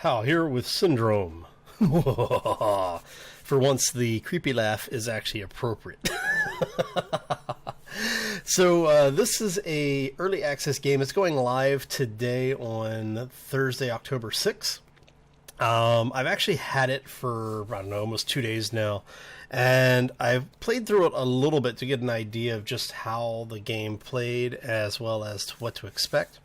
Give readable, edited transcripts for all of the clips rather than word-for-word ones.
Hal here with Syndrome. For once, the creepy laugh is actually appropriate. So this is a early access game. It's going live today on Thursday, October 6th. I've actually had it for, I don't know, almost 2 days now. And I've played through it a little bit to get an idea of just how the game played as well as what to expect.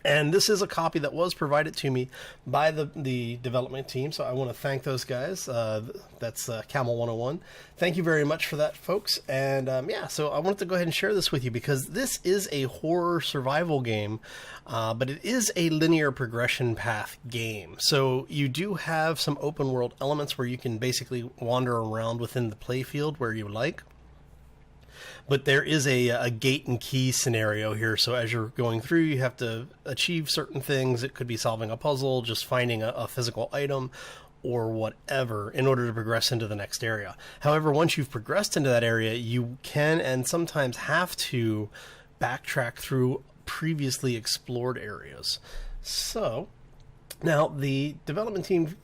And this is a copy that was provided to me by the development team, so I want to thank those guys. That's Camel 101. Thank you very much for that, folks. And yeah, so I wanted to go ahead and share this with you because this is a horror survival game, but it is a linear progression path game. So you do have some open world elements where you can basically wander around within the playfield where you like. But there is a gate and key scenario here, so as you're going through, you have to achieve certain things. It could be solving a puzzle, just finding a physical item, or whatever, in order to progress into the next area. However, once you've progressed into that area, you can and sometimes have to backtrack through previously explored areas. So now, the development team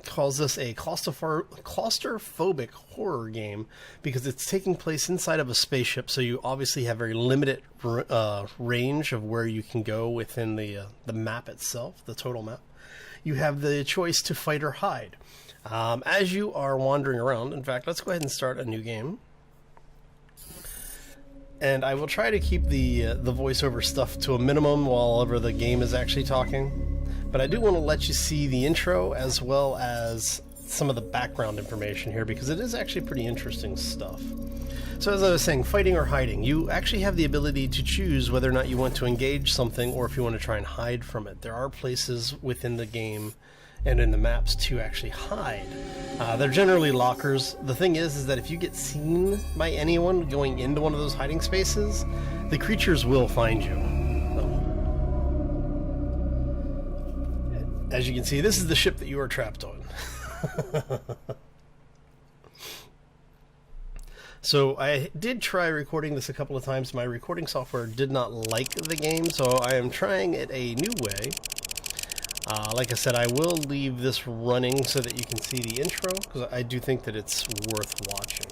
calls this a claustrophobic horror game because it's taking place inside of a spaceship, so you obviously have very limited range of where you can go within the map itself, the total map. You have the choice to fight or hide. As you are wandering around, in fact, let's go ahead and start a new game. And I will try to keep the voiceover stuff to a minimum while ever the game is actually talking. But I do want to let you see the intro as well as some of the background information here because it is actually pretty interesting stuff. So as I was saying, fighting or hiding, you actually have the ability to choose whether or not you want to engage something or if you want to try and hide from it. There are places within the game and in the maps to actually hide. They're generally lockers. The thing is that if you get seen by anyone going into one of those hiding spaces, the creatures will find you. As you can see, this is the ship that you are trapped on. So I did try recording this a couple of times. My recording software did not like the game, so I am trying it a new way. Like I said, I will leave this running so that you can see the intro, because I do think that it's worth watching.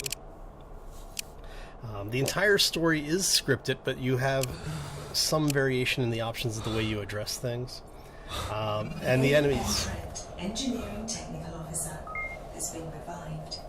The entire story is scripted, but you have some variation in the options of the way you address things. And the enemies. Engineering technical officer has been revived.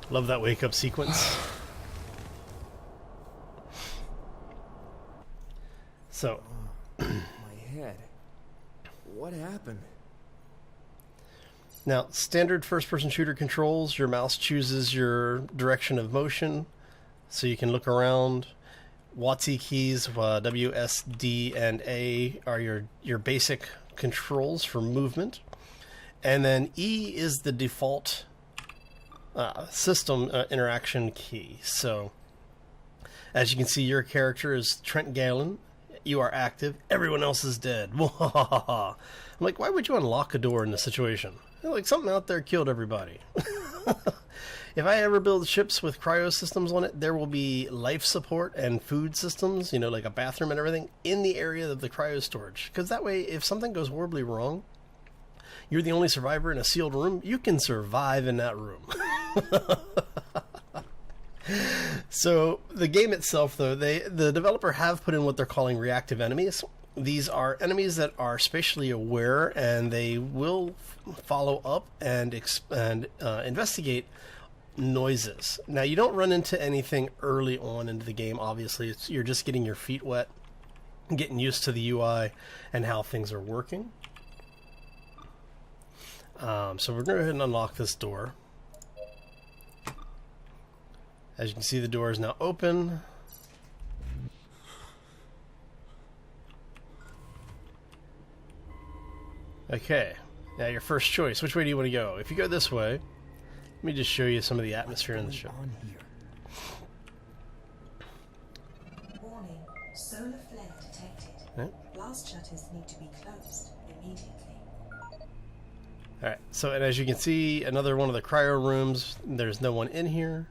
Love that wake up sequence. So, my head. What happened? Now, standard first-person shooter controls, your mouse chooses your direction of motion, so you can look around. WASD keys, W, S, D, and A are your basic controls for movement. And then E is the default system interaction key. So, as you can see, your character is Trent Galen. You are active. Everyone else is dead. I'm like, why would you unlock a door in this situation? Like, something out there killed everybody. If I ever build ships with cryo systems on it, there will be life support and food systems, you know, like a bathroom and everything, in the area of the cryo storage. Because that way, if something goes horribly wrong, you're the only survivor in a sealed room, you can survive in that room. So, the game itself, though, the developer have put in what they're calling reactive enemies. These are enemies that are spatially aware, and they will follow up and investigate noises. Now, you don't run into anything early on into the game, obviously. You're just getting your feet wet, getting used to the UI and how things are working. So we're going to go ahead and unlock this door. As you can see, the door is now open. Okay, now your first choice. Which way do you want to go? If you go this way, let me just show you some of the atmosphere in the ship. Warning, solar flare detected. Blast shutters need to be closed immediately. Alright, so and as you can see, another one of the cryo rooms, there's no one in here.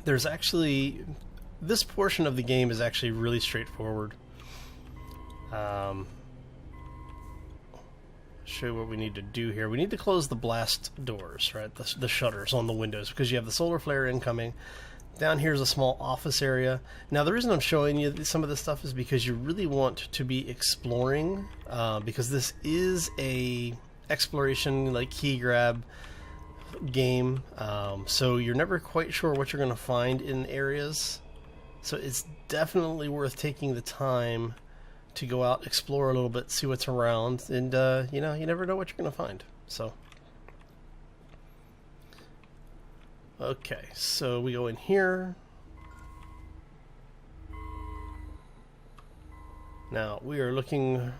There's actually, this portion of the game is actually really straightforward. Show you what we need to do here. We need to close the blast doors, right? The shutters on the windows, because you have the solar flare incoming. Down here is a small office area. Now, the reason I'm showing you some of this stuff is because you really want to be exploring, because this is a exploration, like key grab game. So you're never quite sure what you're going to find in areas. So it's definitely worth taking the time to go out, explore a little bit, see what's around, and you know, you never know what you're going to find. So, okay, so we go in here. Now we are looking,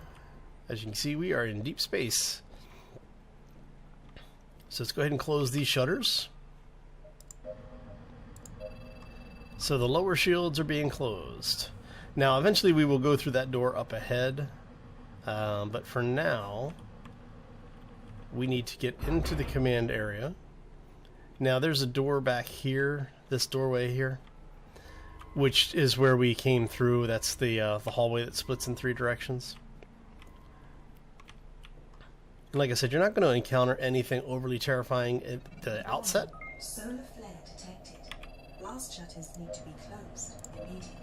as you can see, we are in deep space. So let's go ahead and close these shutters. So the lower shields are being closed. Now, eventually we will go through that door up ahead, but for now, we need to get into the command area. Now, there's a door back here, this doorway here, which is where we came through. That's the hallway that splits in 3 directions. And like I said, you're not going to encounter anything overly terrifying at the outset. Solar flare detected. Blast shutters need to be closed immediately.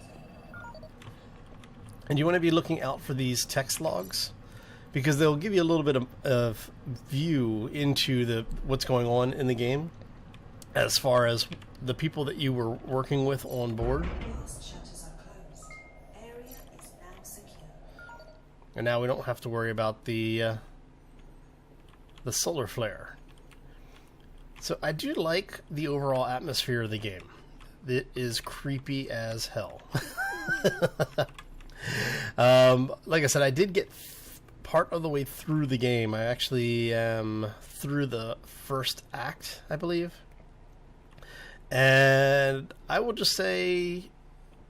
And you want to be looking out for these text logs, because they'll give you a little bit of view into what's going on in the game, as far as the people that you were working with on board. Blast shutters are closed. Area is now secure. And now we don't have to worry about the solar flare. So I do like the overall atmosphere of the game. It is creepy as hell. Like I said, I did get part of the way through the game. I actually am through the first act, I believe. And I will just say,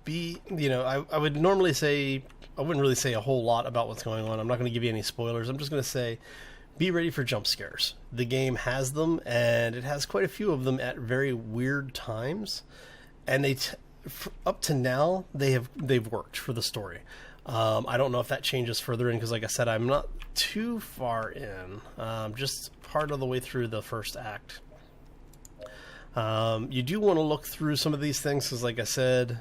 I would normally say, I wouldn't really say a whole lot about what's going on. I'm not going to give you any spoilers. I'm just going to say, be ready for jump scares. The game has them, and it has quite a few of them at very weird times. And up to now, they've worked for the story. I don't know if that changes further in, because like I said, I'm not too far in, just part of the way through the first act. You do want to look through some of these things, because like I said,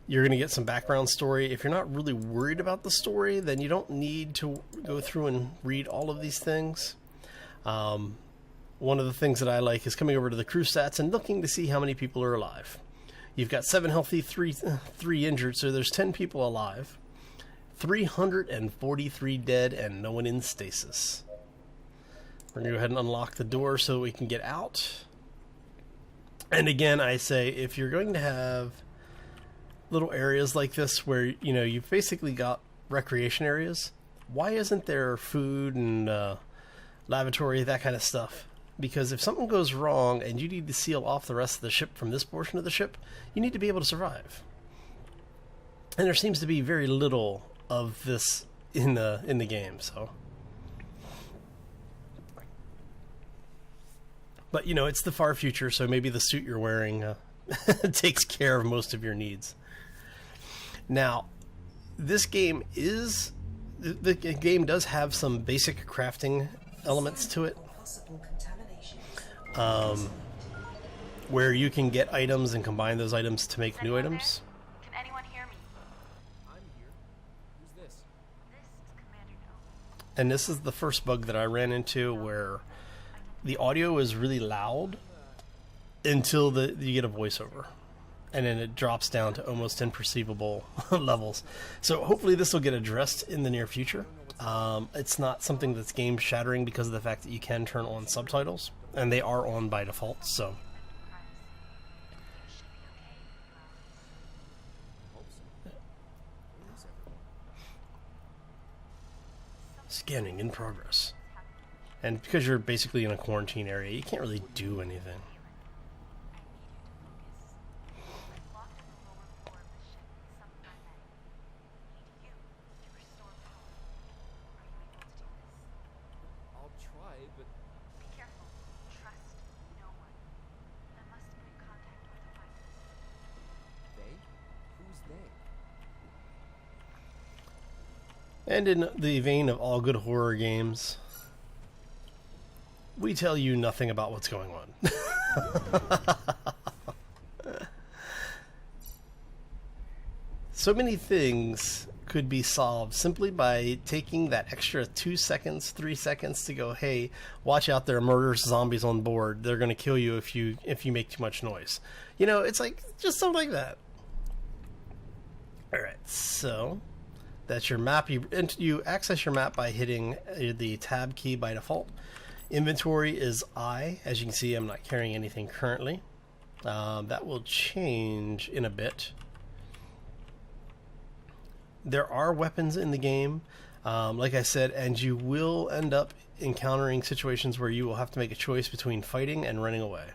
you're going to get some background story. If you're not really worried about the story, then you don't need to go through and read all of these things. One of the things that I like is coming over to the crew stats and looking to see how many people are alive. You've got 7 healthy, 3 injured, so there's 10 people alive. 343 dead, and no one in stasis. We're going to go ahead and unlock the door so we can get out. And again, I say, if you're going to have little areas like this where, you've basically got recreation areas, why isn't there food and lavatory, that kind of stuff? Because if something goes wrong and you need to seal off the rest of the ship from this portion of the ship, you need to be able to survive. And there seems to be very little of this in the game, so. But it's the far future, so maybe the suit you're wearing takes care of most of your needs. Now, this game the game does have some basic crafting elements to it. Where you can get items and combine those items to make new items. Can anyone hear me? I'm here. Who's this? This is Commander No. And this is the first bug that I ran into, where the audio is really loud until you get a voiceover, and then it drops down to almost imperceivable levels. So hopefully this will get addressed in the near future. It's not something that's game shattering because of the fact that you can turn on subtitles, and they are on by default. So scanning in progress. And because you're basically in a quarantine area, you can't really do anything. And in the vein of all good horror games, we tell you nothing about what's going on. So many things could be solved simply by taking that extra 2 seconds, 3 seconds to go, hey, watch out, there are murderous zombies on board. They're going to kill you if you make too much noise. You know, it's like just something like that. All right, so that's your map. You access your map by hitting the tab key by default. Inventory is I. As you can see, I'm not carrying anything currently. That will change in a bit. There are weapons in the game, like I said, and you will end up encountering situations where you will have to make a choice between fighting and running away.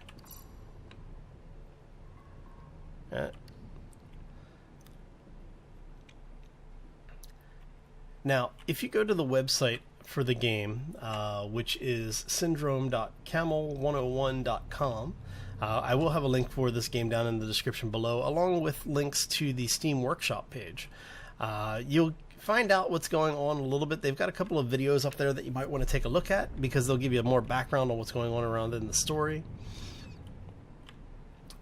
Now, if you go to the website for the game, which is syndrome.camel101.com, I will have a link for this game down in the description below, along with links to the Steam Workshop page. You'll find out what's going on a little bit. They've got a couple of videos up there that you might want to take a look at, because they'll give you more background on what's going on around in the story.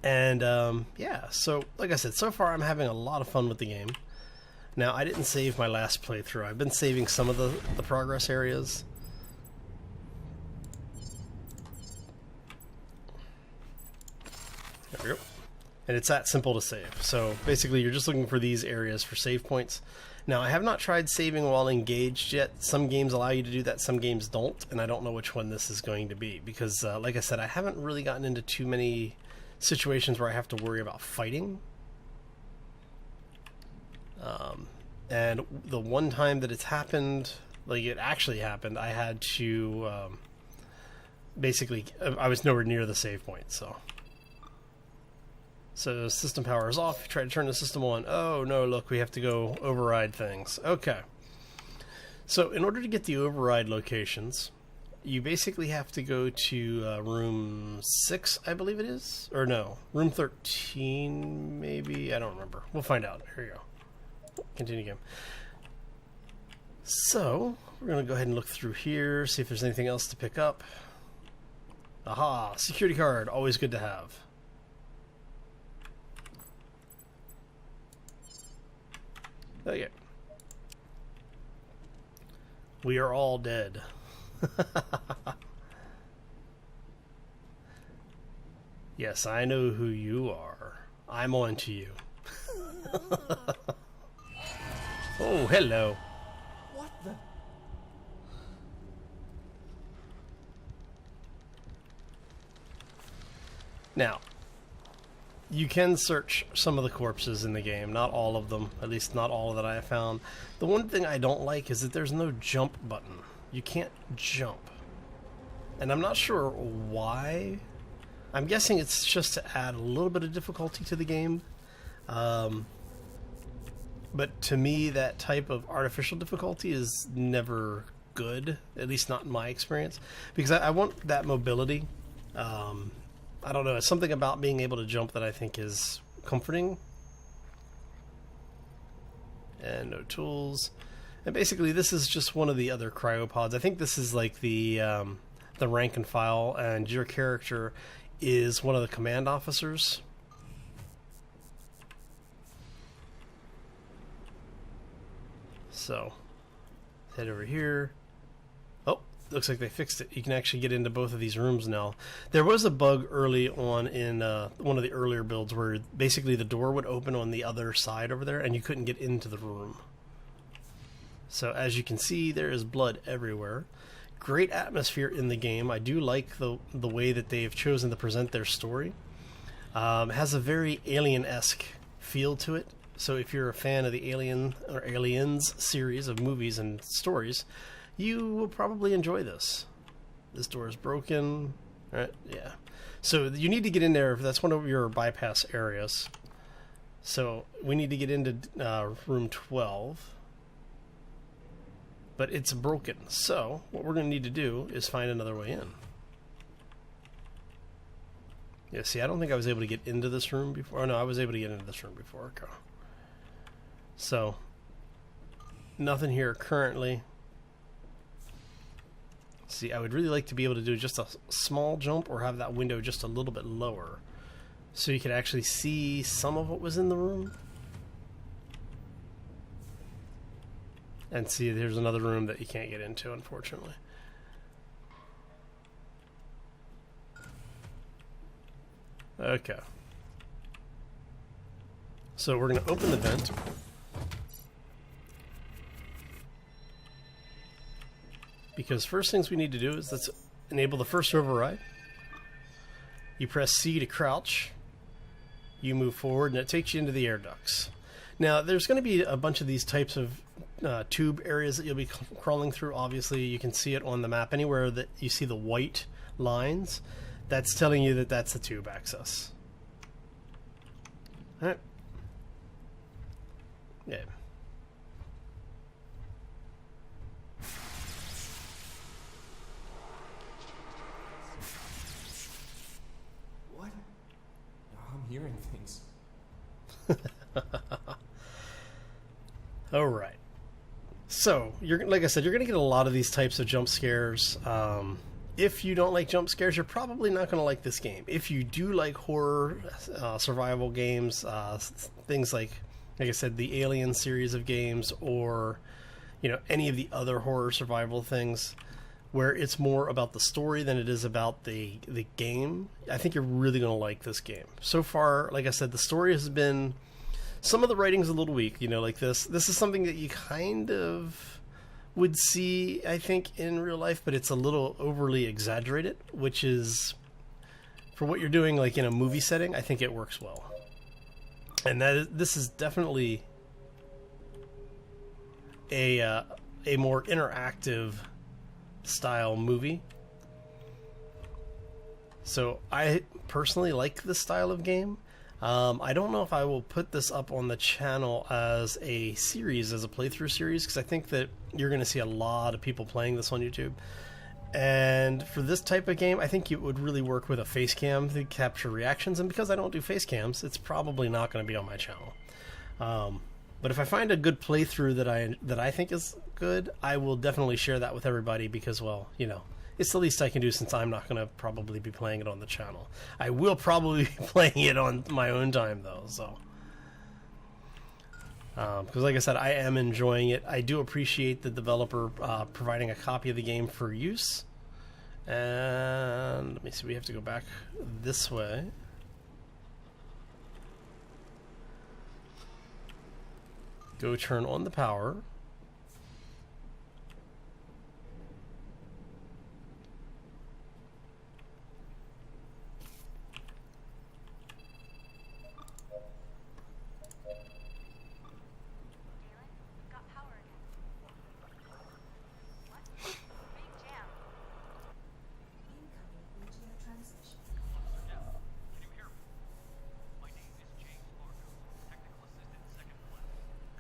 And yeah, so like I said, so far I'm having a lot of fun with the game. Now, I didn't save my last playthrough. I've been saving some of the progress areas. There we go. And it's that simple to save. So basically you're just looking for these areas for save points. Now, I have not tried saving while engaged yet. Some games allow you to do that, some games don't, and I don't know which one this is going to be, because like I said, I haven't really gotten into too many situations where I have to worry about fighting. And the one time that it's happened, like it actually happened, I had to basically, I was nowhere near the save point, so system power is off. Try to turn the system on. Oh no, look, we have to go override things. Okay. So in order to get the override locations, you basically have to go to room 6, I believe it is. Or no, room 13 maybe? I don't remember. We'll find out. Here you go. Continue game. So we're going to go ahead and look through here, see if there's anything else to pick up. Aha, security card. Always good to have. Okay. We are all dead. Yes, I know who you are. I'm on to you. Oh, hello. What the? Now, you can search some of the corpses in the game, not all of them, at least not all that I have found. The one thing I don't like is that there's no jump button. You can't jump. And I'm not sure why. I'm guessing it's just to add a little bit of difficulty to the game. But to me, that type of artificial difficulty is never good, at least not in my experience, because I want that mobility. I don't know, it's something about being able to jump that I think is comforting. And no tools. And basically, this is just one of the other cryopods. I think this is like the rank and file, and your character is one of the command officers. So, head over here. Oh, looks like they fixed it. You can actually get into both of these rooms now. There was a bug early on in one of the earlier builds where basically the door would open on the other side over there and you couldn't get into the room. So as you can see, there is blood everywhere. Great atmosphere in the game. I do like the way that they've chosen to present their story. It has a very alien-esque feel to it. So if you're a fan of the Alien or Aliens series of movies and stories, you will probably enjoy this. This door is broken. Right? Yeah. So you need to get in there. That's one of your bypass areas. So we need to get into room 12. But it's broken. So what we're going to need to do is find another way in. Yeah, see, I don't think I was able to get into this room before. Oh, no, I was able to get into this room before. Okay. So, nothing here currently. See, I would really like to be able to do just a small jump or have that window just a little bit lower so you could actually see some of what was in the room. And see, there's another room that you can't get into, unfortunately. Okay. So we're going to open the vent. Because first things we need to do is let's enable the first override. You press C to crouch. You move forward and it takes you into the air ducts. Now there's going to be a bunch of these types of tube areas that you'll be crawling through. Obviously you can see it on the map. Anywhere that you see the white lines, that's telling you that that's the tube access. Alright. Yeah. What? I'm hearing things. All right. So, like I said, you're going to get a lot of these types of jump scares. If you don't like jump scares, you're probably not going to like this game. If you do like horror, survival games, things like I said, the Alien series of games, or any of the other horror survival things, where it's more about the story than it is about the game, I think you're really going to like this game. So far, like I said, the story has been... Some of the writing's a little weak, like this. This is something that you kind of would see, I think, in real life, but it's a little overly exaggerated, which is, for what you're doing, like in a movie setting, I think it works well. And this is definitely a more interactive style movie. So I personally like this style of game. I don't know if I will put this up on the channel as a series, as a playthrough series, because I think that you're going to see a lot of people playing this on YouTube. And for this type of game, I think it would really work with a face cam to capture reactions. And because I don't do face cams, it's probably not going to be on my channel. But if I find a good playthrough that I think is good, I will definitely share that with everybody because, well, it's the least I can do since I'm not going to probably be playing it on the channel. I will probably be playing it on my own time, though. So, because like I said, I am enjoying it. I do appreciate the developer providing a copy of the game for use. And let me see, we have to go back this way. Go turn on the power.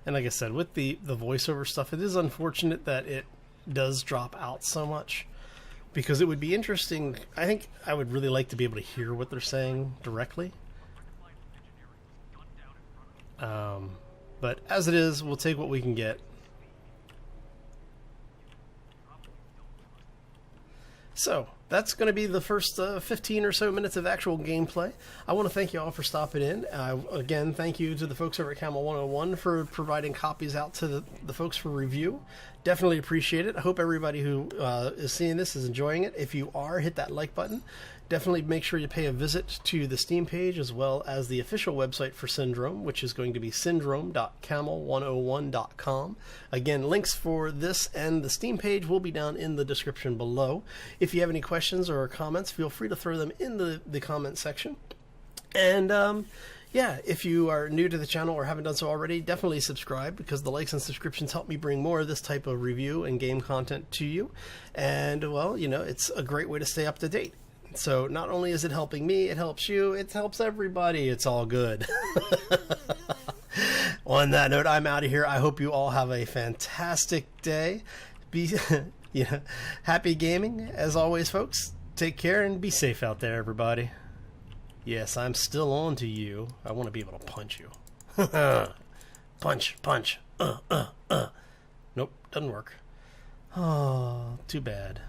And like I said, with the voiceover stuff, it is unfortunate that it does drop out so much, because it would be interesting. I think I would really like to be able to hear what they're saying directly. But as it is, we'll take what we can get. So that's going to be the first 15 or so minutes of actual gameplay. I want to thank you all for stopping in. Again, thank you to the folks over at Camel 101 for providing copies out to the folks for review. Definitely appreciate it. I hope everybody who is seeing this is enjoying it. If you are, hit that like button. Definitely make sure you pay a visit to the Steam page as well as the official website for Syndrome, which is going to be syndrome.camel101.com. Again, links for this and the Steam page will be down in the description below. If you have any questions or comments, feel free to throw them in the comment section. And yeah, if you are new to the channel or haven't done so already, definitely subscribe, because the likes and subscriptions help me bring more of this type of review and game content to you. And, well, it's a great way to stay up to date. So not only is it helping me, it helps you, it helps everybody. It's all good. On that note, I'm out of here. I hope you all have a fantastic day. Be happy gaming, as always, folks. Take care and be safe out there, everybody. Yes, I'm still on to you. I want to be able to punch you. Punch, punch. doesn't work. Oh, too bad.